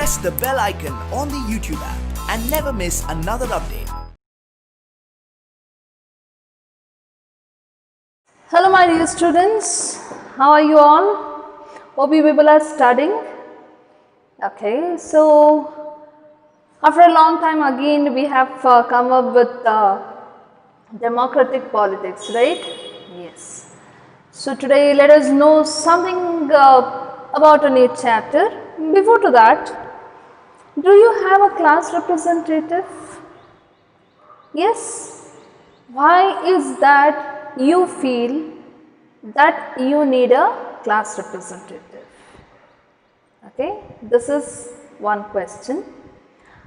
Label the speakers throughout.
Speaker 1: press the bell icon on the YouTube app and never miss another update.
Speaker 2: Hello my dear students, how are you all? Hope you people are studying. Okay, so after a long time again we have come up with democratic politics, right? Yes. So today let us know something about a new chapter. Before to that, do you have a class representative? Yes. Why is that you feel that you need a class representative? Okay, this is one question.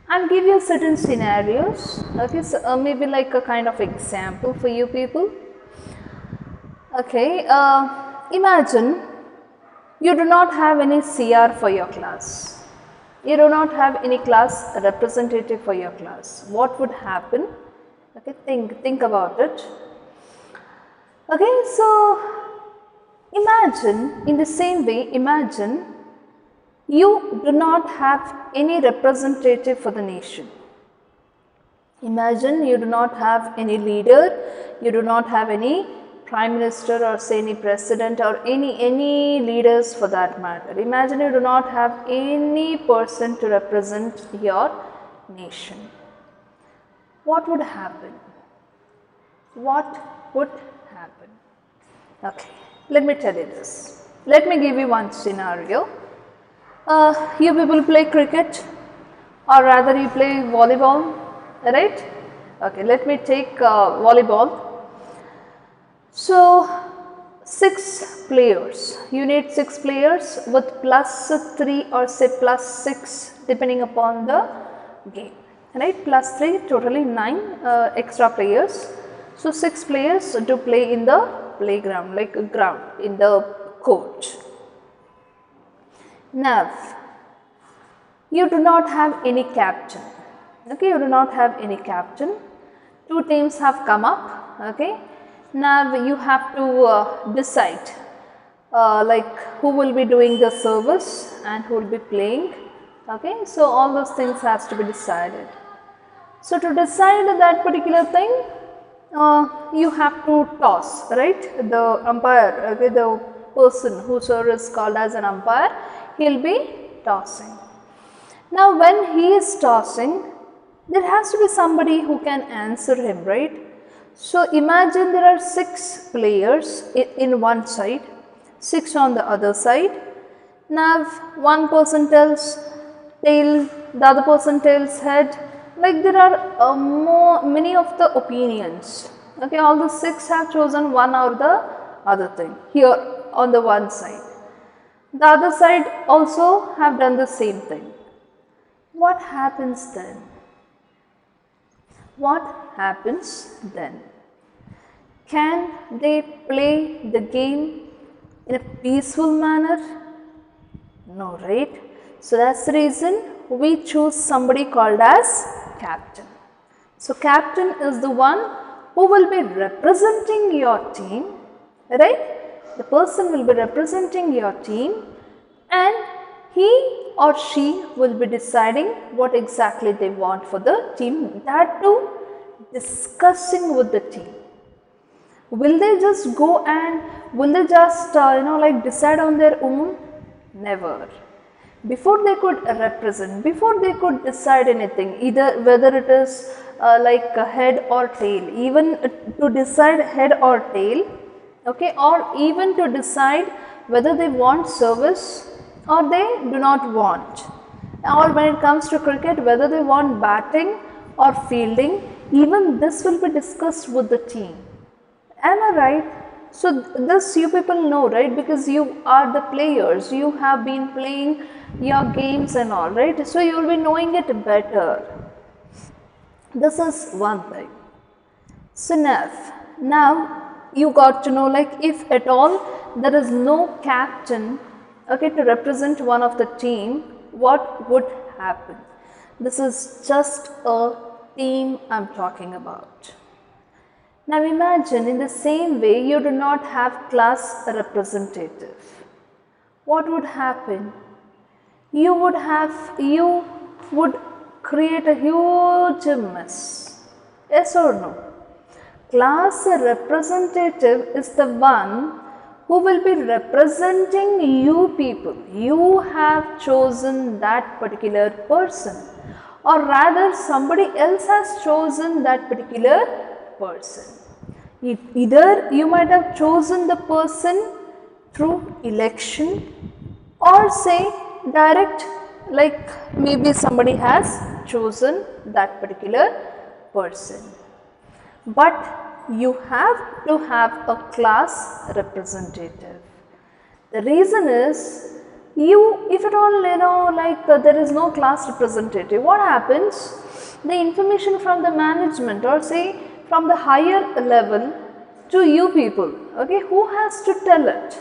Speaker 2: I'll give you certain scenarios. Okay, so maybe like a kind of example for you people. Okay, imagine you do not have any CR for your class. You do not have any class representative for your class. What would happen? Okay, think about it. Okay, so imagine in the same way, imagine you do not have any representative for the nation. Imagine you do not have any leader, you do not have any prime minister or say any president or any leaders for that matter. Imagine you do not have any person to represent your nation. What would happen? What would happen? Okay, let me tell you this. Let me give you one scenario. You people play cricket or rather you play volleyball, right? Okay, let me take volleyball. So 6 players, you need 6 players with +3 or say +6 depending upon the game, right? +3, totally 9 extra players. So 6 players to play in the playground, like a ground in the court. Now, you do not have any captain. Okay, you do not have any captain. 2 teams have come up. Okay, now you have to decide like who will be doing the service and who will be playing. Okay, so all those things has to be decided. So to decide that particular thing, you have to toss, right? The umpire, okay, the person whosoever is called as an umpire, he'll be tossing. Now when he is tossing, there has to be somebody who can answer him, right? So imagine there are 6 players in one side, 6 on the other side. Now one person tells tail, the other person tells head. Like there are many of the opinions. Okay, all the 6 have chosen one or the other thing here on the one side. The other side also have done the same thing. What happens then? What happens then? Can they play the game in a peaceful manner? No, right? So that's the reason we choose somebody called as captain. So captain is the one who will be representing your team, right? The person will be representing your team and he or she will be deciding what exactly they want for the team, that too discussing with the team. Will they just go and will they just like decide on their own? Never. Before they could represent, before they could decide anything, either whether it is like a head or tail, even to decide head or tail, okay, or even to decide whether they want service or they do not want, or when it comes to cricket, whether they want batting or fielding, even this will be discussed with the team. Am I right? So this you people know, right? Because you are the players, you have been playing your games and all, right? So you will be knowing it better. This is one thing. So now you got to know, like if at all there is no captain, okay, to represent one of the team, what would happen? This is just a team I'm talking about. Now imagine in the same way you do not have class representative. What would happen? you would create a huge mess. Yes or no? Class representative is the one who will be representing you people. You have chosen that particular person, or rather somebody else has chosen that particular person. Either you might have chosen the person through election, or say direct, like maybe somebody has chosen that particular person. But you have to have a class representative. The reason is, if at all there is no class representative, what happens? The information from the management, or say from the higher level to you people, okay, who has to tell it?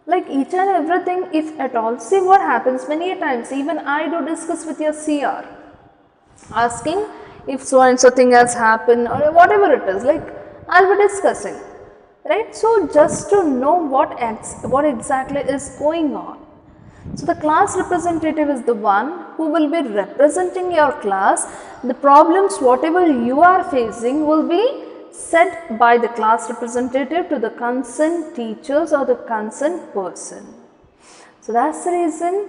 Speaker 2: Like each and everything, if at all, see what happens many a times, even I do discuss with your CR, asking if so and so thing has happened or whatever it is, like I'll be discussing, right? So just to know what exactly is going on. So the class representative is the one who will be representing your class. The problems whatever you are facing will be sent by the class representative to the concerned teachers or the concerned person. So that's the reason.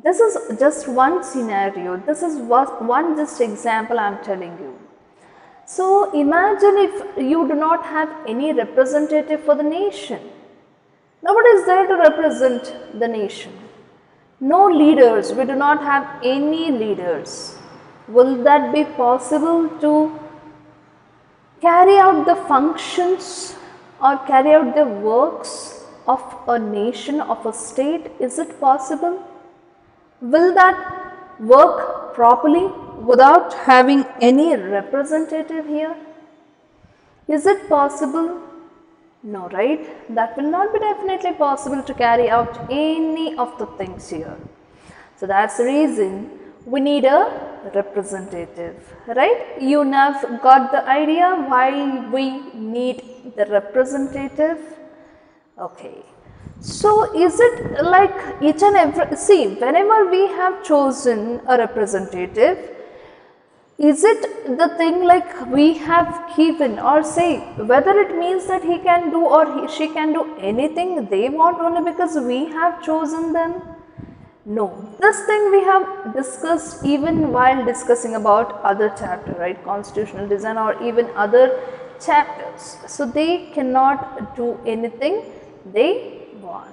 Speaker 2: This is just one scenario. This is one just example I am telling you. So imagine if you do not have any representative for the nation. Nobody is there to represent the nation. No leaders. We do not have any leaders. Will that be possible to carry out the functions or carry out the works of a nation, of a state? Is it possible? Will that work properly without having any representative here? Is it possible? No, right? That will not be definitely possible to carry out any of the things here. So that's the reason we need a representative, right? You have got the idea why we need the representative? Okay. So is it like each and every, see, whenever we have chosen a representative, is it the thing like we have given, or say whether it means that he can do or she can do anything they want only because we have chosen them? No, this thing we have discussed even while discussing about other chapter, right? Constitutional design or even other chapters. So they cannot do anything they want.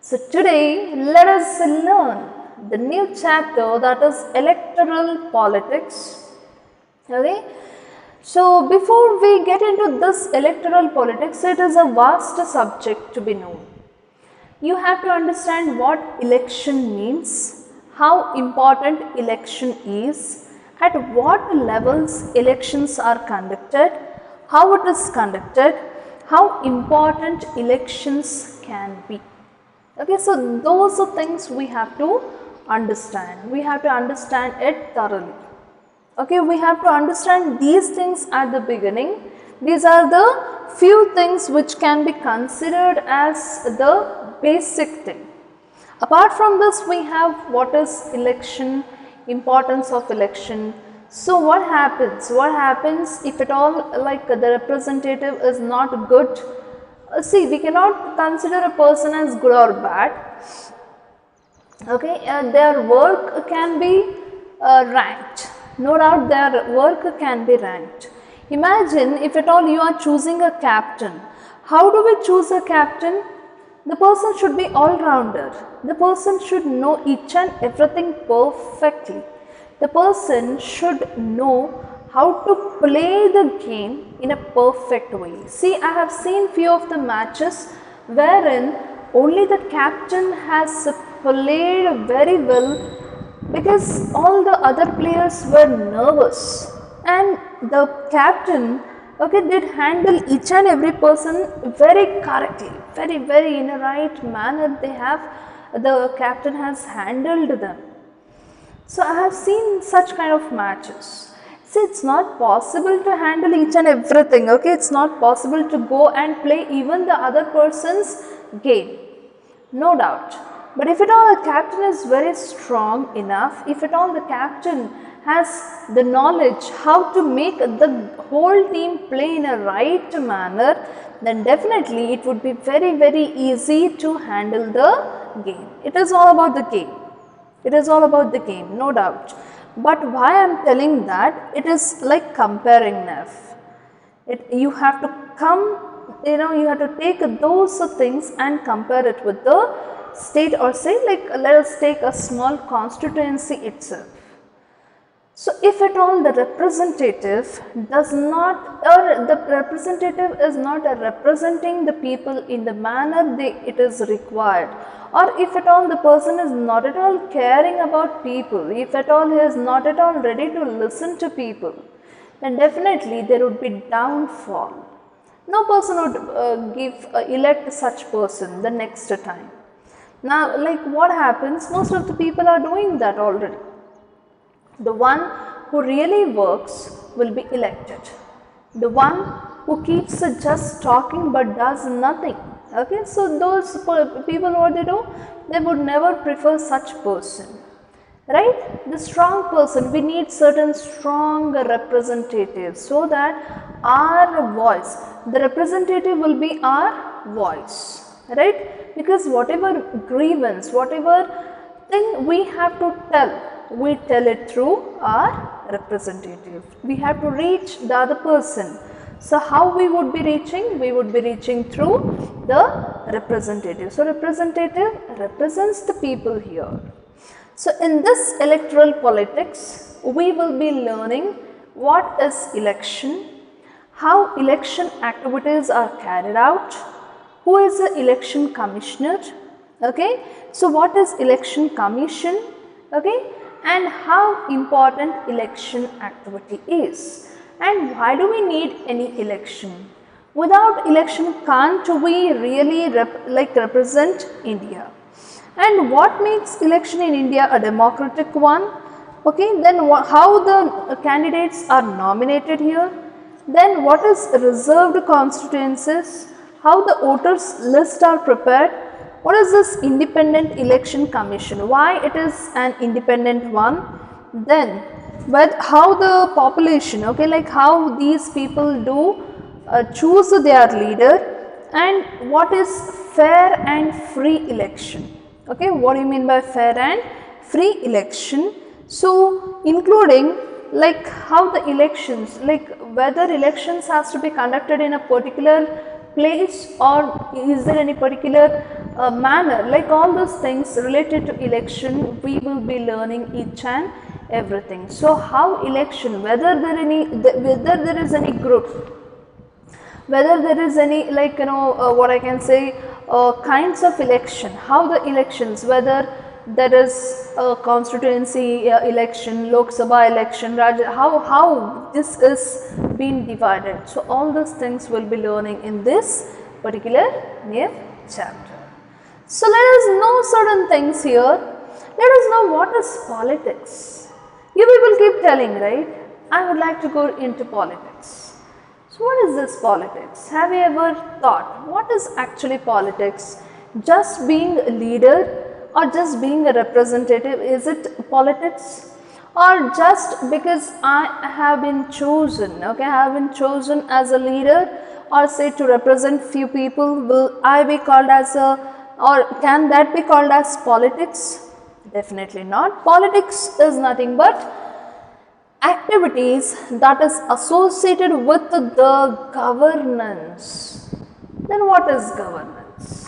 Speaker 2: So today let us learn the new chapter, that is electoral politics. Okay. So before we get into this electoral politics, it is a vast subject to be known. You have to understand what election means, how important election is, at what levels elections are conducted, how it is conducted, how important elections can be. Okay, so those are things we have to understand. We have to understand it thoroughly. Okay, we have to understand these things at the beginning. These are the few things which can be considered as the basic thing. Apart from this, we have what is election, importance of election. So what happens? What happens if at all like the representative is not good? See, we cannot consider a person as good or bad. Okay, their work can be ranked. No doubt their work can be ranked. Imagine if at all you are choosing a captain. How do we choose a captain? The person should be all-rounder. The person should know each and everything perfectly. The person should know how to play the game in a perfect way. See, I have seen few of the matches wherein only the captain has played very well because all the other players were nervous, and the captain did handle each and every person very correctly, very in a right manner. The captain has handled them. So I have seen such kind of matches. See, it's not possible to handle each and everything. Okay, it's not possible to go and play even the other person's game. No doubt. But if at all the captain is very strong enough, if at all the captain has the knowledge how to make the whole team play in a right manner, then definitely it would be very easy to handle the game. It is all about the game. It is all about the game, no doubt. But why I am telling that, it is like comparing nerf. You have to you have to take those things and compare it with the state, or say like let us take a small constituency itself. So if at all the representative does not, or the representative is not representing the people in the manner it is required, or if at all the person is not at all caring about people, if at all he is not at all ready to listen to people, then definitely there would be downfall. No person would elect such person the next time. Now, like what happens, most of the people are doing that already. The one who really works will be elected. The one who keeps just talking but does nothing. Okay, so those people, what they do, they would never prefer such person. Right? The strong person, we need certain strong representatives so that our voice, the representative will be our voice. Right? Because whatever grievance, whatever thing we have to tell, we tell it through our representative. We have to reach the other person. So how we would be reaching? We would be reaching through the representative. So representative represents the people here. So in this electoral politics, we will be learning what is election, how election activities are carried out, who is the election commissioner, okay. So what is election commission, okay, and how important election activity is, and why do we need any election? Without election, can't we really represent India? And what makes election in India a democratic one? Okay, then how the candidates are nominated here? Then what is reserved constituencies? How the voters list are prepared? What is this independent election commission? Why it is an independent one? Then how the population, okay, like how these people do choose their leader, and what is fair and free election? Okay, what do you mean by fair and free election? So including like how the elections, like whether elections has to be conducted in a particular place or is there any particular manner, like all those things related to election we will be learning each and everything. So how election, whether there is any group, whether there is any like what I can say kinds of election, how the elections, whether there is a constituency election, Lok Sabha election, how this is being divided. So all those things we'll be learning in this particular near chapter. So let us know certain things here. Let us know what is politics. You people keep telling, right? I would like to go into politics. So what is this politics? Have you ever thought what is actually politics? Just being a leader or just being a representative, is it politics? Or just because I have been chosen, okay, I have been chosen as a leader or say to represent few people, will I be called as or can that be called as politics? Definitely not. Politics is nothing but activities that is associated with the governance. Then what is governance?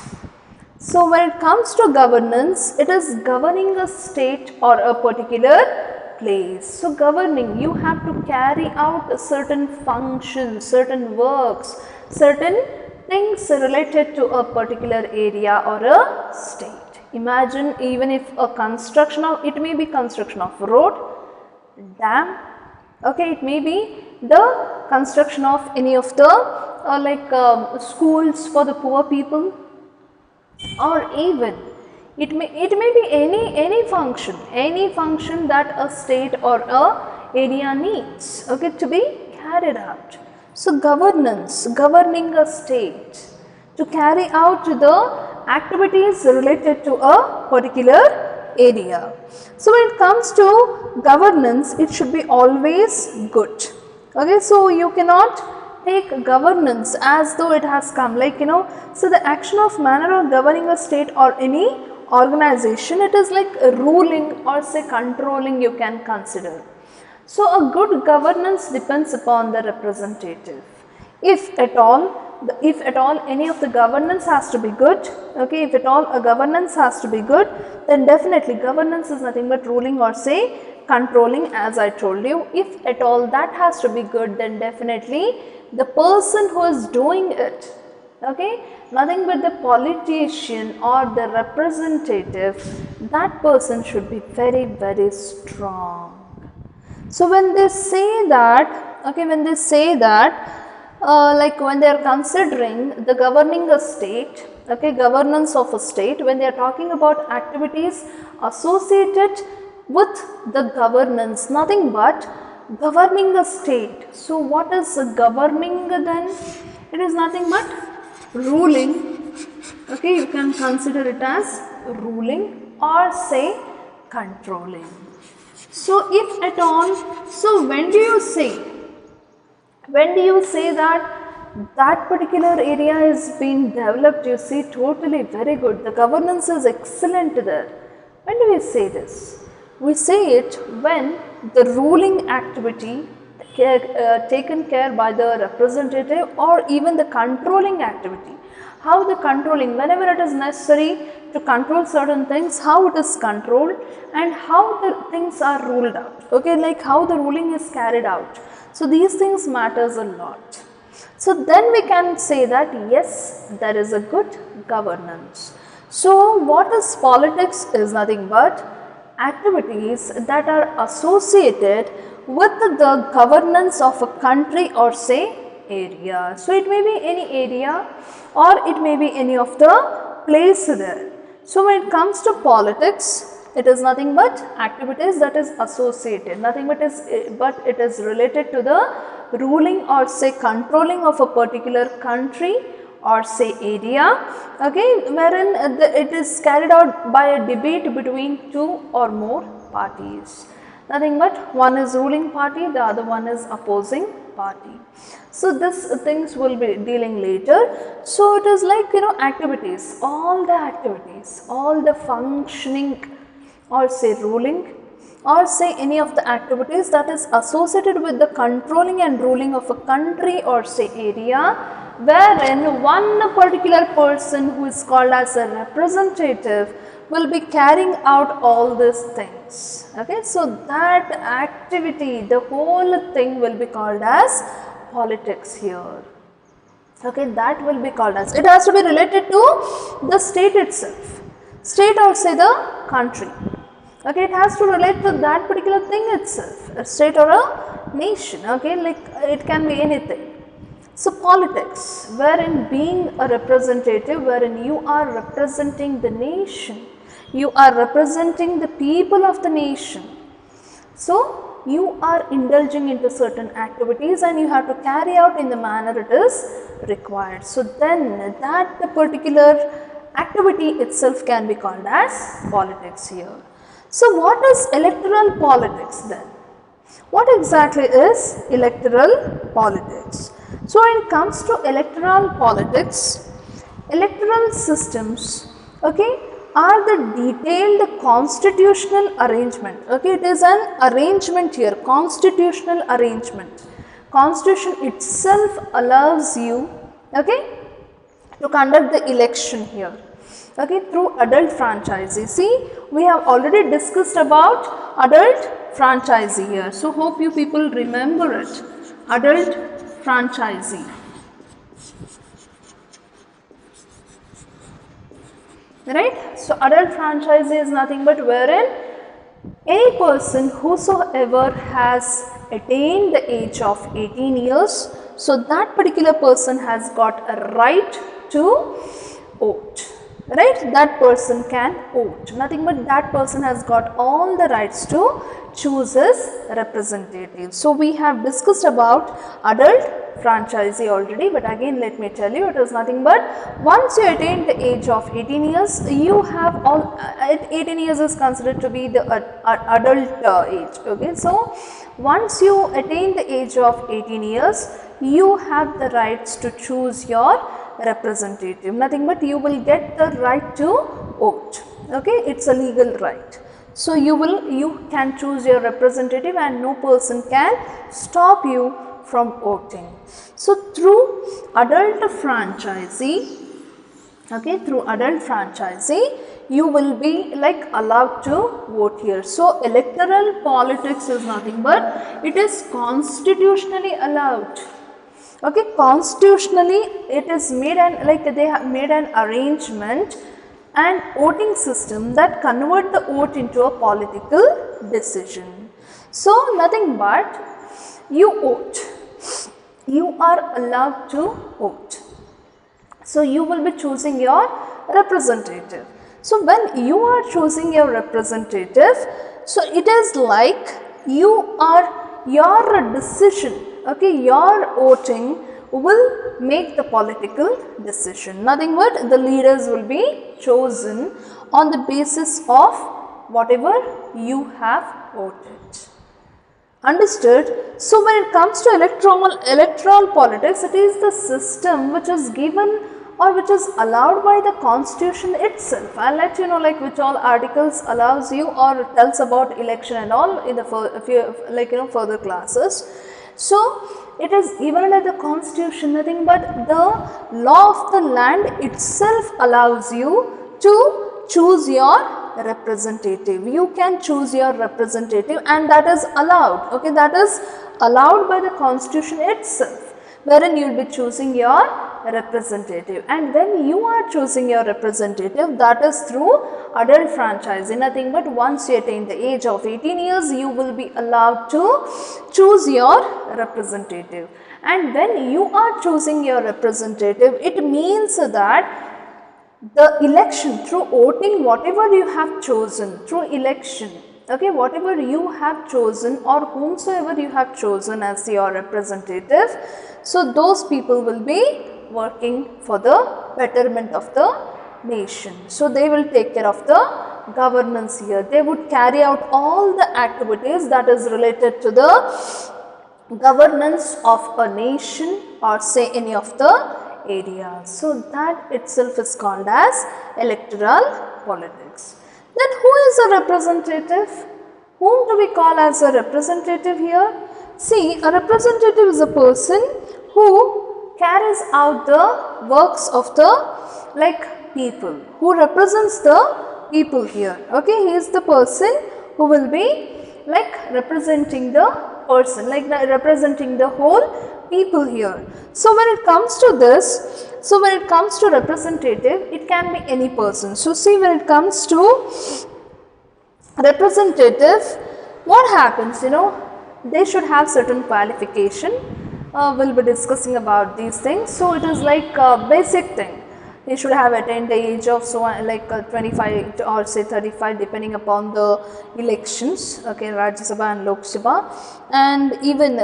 Speaker 2: So when it comes to governance, it is governing a state or a particular place. So governing, you have to carry out certain functions, certain works, certain things related to a particular area or a state. Imagine even if a construction of, it may be construction of road, dam, okay, it may be the construction of any of the schools for the poor people, or even it may be any function that a state or a area needs, okay, to be carried out. So governance, governing a state, to carry out the activities related to a particular area. So when it comes to governance, it should be always good. Okay, so you cannot take governance as though it has come, like so the action of manner of governing a state or any organization, it is like ruling or say controlling, you can consider. So a good governance depends upon the representative. If at all any of the governance has to be good, okay, if at all a governance has to be good, then definitely governance is nothing but ruling or say controlling, as I told you. If at all that has to be good, then definitely the person who is doing it, okay, nothing but the politician or the representative, that person should be very, very strong. So when they say that, okay, when they say that, like when they are considering the governing a state, okay, governance of a state, when they are talking about activities associated with the governance, nothing but governing a state. So what is governing then? It is nothing but ruling, okay, you can consider it as ruling or say controlling. So if at all, so when do you say that particular area is being developed, you see, totally very good, the governance is excellent there? When do we say this? We say it when the ruling activity taken care by the representative, or even the controlling activity. How the controlling, whenever it is necessary to control certain things, how it is controlled and how the things are ruled out, okay, like how the ruling is carried out. So these things matters a lot. So then we can say that yes, there is a good governance. So what is politics is nothing but activities that are associated with the governance of a country or say area. So it may be any area or it may be any of the place there. So when it comes to politics, it is nothing but activities that is associated, nothing but it is related to the ruling or say controlling of a particular country or say area, okay, wherein it is carried out by a debate between two or more parties. Nothing but one is ruling party, the other one is opposing party. So this things will be dealing later. So it is like activities, all the functioning or say ruling or say any of the activities that is associated with the controlling and ruling of a country or say area, wherein one particular person who is called as a representative will be carrying out all these things. Okay, so that activity, the whole thing will be called as politics here. Okay, that will be called as, it has to be related to the state itself, state or say the country. Okay, it has to relate to that particular thing itself, a state or a nation. Okay, like it can be anything. So politics, wherein being a representative, wherein you are representing the nation, you are representing the people of the nation. So you are indulging into certain activities and you have to carry out in the manner it is required. So then that particular activity itself can be called as politics here. So what is electoral politics then? What exactly is electoral politics? So when it comes to electoral politics, electoral systems, okay, are the detailed constitutional arrangement. Okay, it is an arrangement here, constitutional arrangement. Constitution itself allows you, okay, to conduct the election here. Okay, through adult franchisee. See, we have already discussed about adult franchisee here. So hope you people remember it. Adult franchisee. Right? So adult franchisee is nothing but wherein any person whosoever has attained the age of 18 years, so that particular person has got a right to vote. right, that person can vote. Nothing but that person has got all the rights to choose his representative. So we have discussed about adult franchisee already, but again let me tell you, it is nothing but once you attain the age of 18 years, you have all 18 years is considered to be the adult age. Okay, so once you attain the age of 18 years, you have the rights to choose your representative. Nothing but you will get the right to vote. Okay, it's a legal right. So you can choose your representative and no person can stop you from voting. So through adult franchisee, okay, through adult franchisee, you will be like allowed to vote here. So electoral politics is nothing but it is constitutionally allowed. Okay, constitutionally it is made, and like they have made an arrangement and voting system that convert the vote into a political decision. So nothing but you vote, you are allowed to vote. So you will be choosing your representative. So when you are choosing your representative, so it is like your decision, okay, your voting will make the political decision. Nothing but the leaders will be chosen on the basis of whatever you have voted. Understood? So when it comes to electoral politics, it is the system which is given or which is allowed by the constitution itself. I'll let you know like which all articles allows you or tells about election and all in the further classes. So it is given under the constitution, nothing but the law of the land itself allows you to choose your representative. You can choose your representative and that is allowed. Okay, that is allowed by the constitution itself, wherein you will be choosing your representative. And when you are choosing your representative, that is through adult franchisee. Nothing but once you attain the age of 18 years, you will be allowed to choose your representative. And when you are choosing your representative, it means that the election through voting, whatever you have chosen through election, okay, whatever you have chosen or whomsoever you have chosen as your representative, so those people will be working for the betterment of the nation. So they will take care of the governance here. They would carry out all the activities that is related to the governance of a nation or say any of the areas. So that itself is called as electoral politics. Then who is a representative? Whom do we call as a representative here? See, a representative is a person who carries out the works of the people, who represents the people here. Okay, he is the person who will be representing the person, representing the whole people here. So when it comes to this, so when it comes to representative, it can be any person. So see, when it comes to representative, what happens, they should have certain qualification. We'll be discussing about these things. So it is like a basic thing. They should have attained the age of 25 or say 35 depending upon the elections, okay, Rajya Sabha and Lok Sabha, and even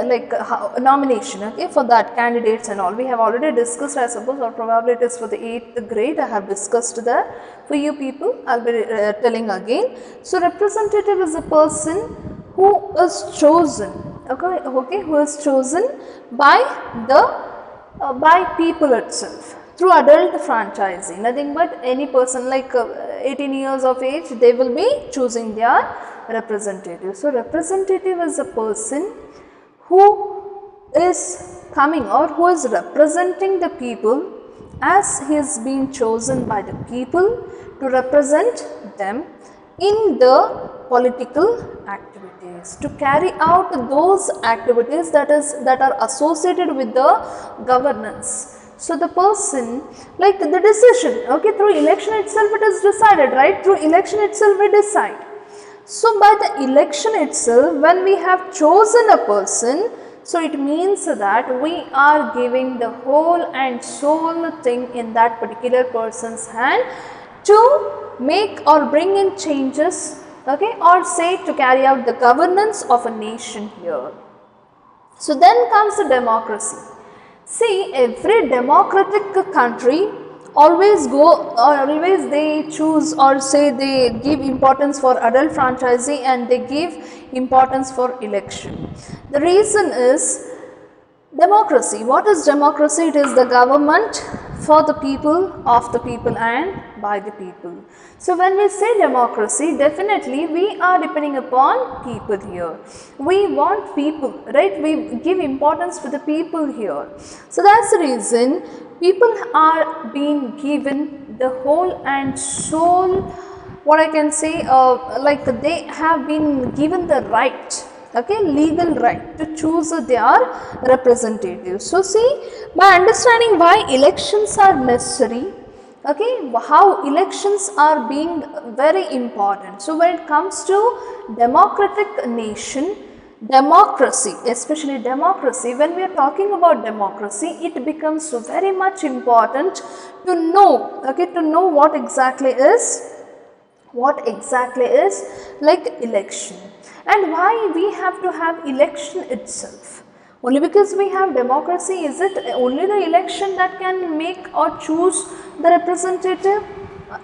Speaker 2: nomination, okay, for that candidates and all. We have already discussed, I suppose, or probably it is for the 8th grade. I have discussed that. For you people, I'll be telling again. So representative is a person who is chosen, okay, who is chosen by people itself through adult franchisee. Nothing but any person 18 years of age, they will be choosing their representative. So representative is a person who is coming or who is representing the people as he is being chosen by the people to represent them in the political activities, to carry out those activities that are associated with the governance. So the person, the decision, okay, through election itself it is decided, right? Through election itself we decide. So by the election itself, when we have chosen a person, so it means that we are giving the whole and sole thing in that particular person's hand to make or bring in changes, okay, or say to carry out the governance of a nation here. So then comes the democracy. See, every democratic country always they choose or say they give importance for adult franchisee and they give importance for election. The reason is democracy. What is democracy? It is the government for the people, of the people and by the people. So when we say democracy, definitely we are depending upon people here. We want people, right? We give importance to the people here. So that's the reason people are being given the whole and soul, what I can say, like they have been given the right, okay, legal right to choose their representatives. So see, by understanding why elections are necessary, okay, how elections are being very important. So when it comes to democratic nation, democracy, especially democracy, when we are talking about democracy, it becomes very much important to know, okay, to know what exactly is like election. And why we have to have election itself? Only because we have democracy. Is it only the election that can make or choose the representative,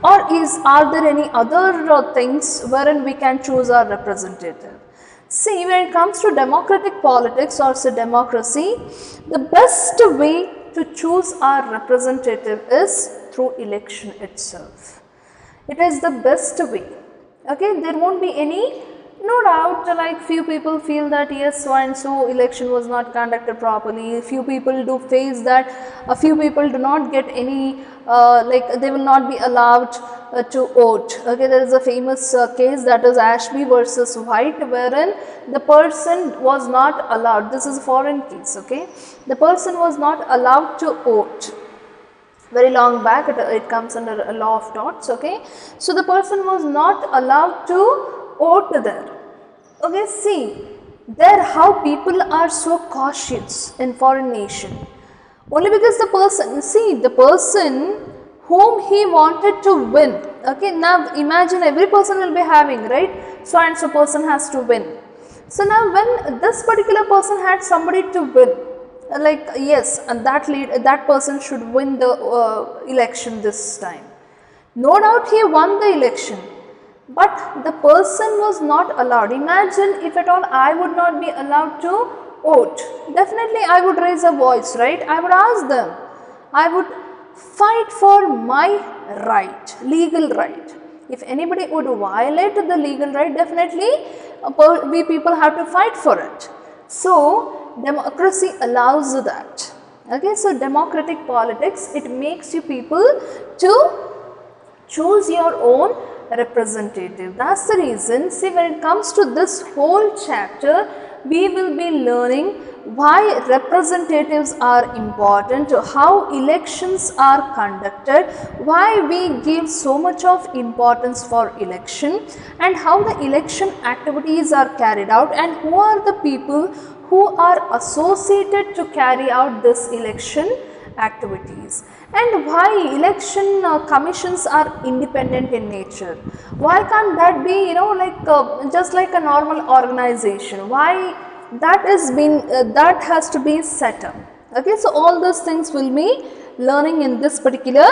Speaker 2: or are there any other things wherein we can choose our representative? See, when it comes to democratic politics or say democracy, the best way to choose our representative is through election itself. It is the best way. Okay, there won't be any, no doubt, like few people feel that yes, so and so election was not conducted properly. Few people do face that, a few people do not get any, like they will not be allowed to vote. Okay, there is a famous case, that is Ashby versus White, wherein the person was not allowed, this is a foreign case, okay, the person was not allowed to vote. Very long back, it comes under a law of torts, okay. So the person was not allowed to vote there. Okay, see, there how people are so cautious in foreign nation. Only because the person, see, the person whom he wanted to win, okay, now imagine every person will be having, right, so and so person has to win. So now when this particular person had somebody to win, like yes, and that person should win the election this time. No doubt he won the election, but the person was not allowed. Imagine if at all I would not be allowed to vote. Definitely I would raise a voice, right? I would ask them. I would fight for my right, legal right. If anybody would violate the legal right, definitely we people have to fight for it. So democracy allows that. Okay, so democratic politics, it makes you people to choose your own representative. That's the reason, see, when it comes to this whole chapter, we will be learning why representatives are important, how elections are conducted, why we give so much of importance for election, and how the election activities are carried out, and who are the people who are associated to carry out this election activities, and why election commissions are independent in nature. Why can't that be, like just like a normal organization? Why that has to be set up? Okay, so all those things will be learning in this particular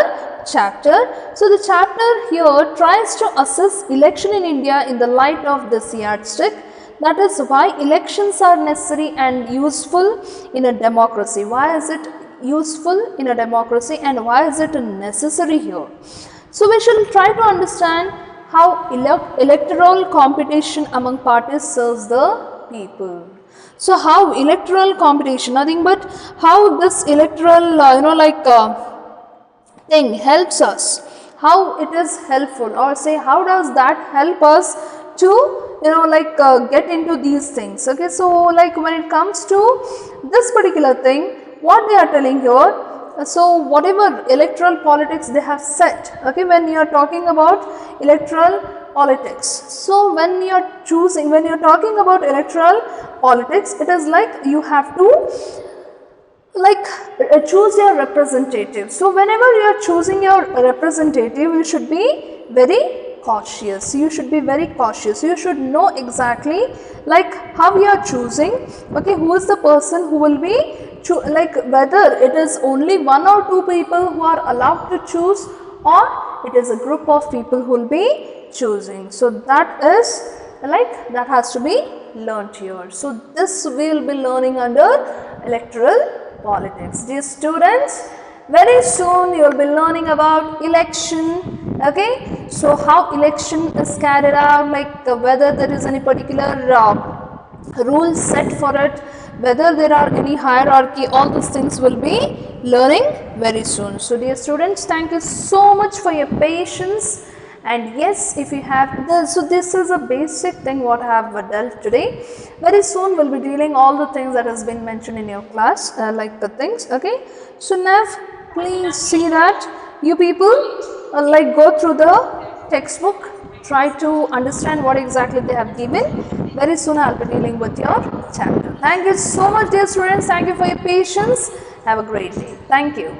Speaker 2: chapter. So the chapter here tries to assess election in India in the light of this yardstick. That is why elections are necessary and useful in a democracy. Why is it useful in a democracy and why is it necessary here? So we shall try to understand how electoral competition among parties serves the people. So how electoral competition, nothing but how this electoral thing helps us, how it is helpful, or say how does that help us to get into these things. Okay, so like when it comes to this particular thing, what they are telling here, so whatever electoral politics they have set, okay, when you are talking about electoral politics, so when you are talking about electoral politics, it is like you have to like choose your representative. So whenever you are choosing your representative, you should be very cautious. You should be very cautious. You should know exactly like how you are choosing. Okay, who is the person who will be like whether it is only one or two people who are allowed to choose, or it is a group of people who will be choosing. So that is like that has to be learnt here. So this we will be learning under electoral politics. Dear students, very soon you will be learning about election. Okay, so how election is carried out, like whether there is any particular rules set for it, whether there are any hierarchy, all those things will be learning very soon. So dear students, thank you so much for your patience. And yes, if you have this, so this is a basic thing what I have dealt today. Very soon we'll be dealing all the things that has been mentioned in your class, like the things. Okay, so now please see that you people like go through the textbook, try to understand what exactly they have given. Very soon I'll be dealing with your chapter. Thank you so much, dear students. Thank you for your patience. Have a great day. Thank you.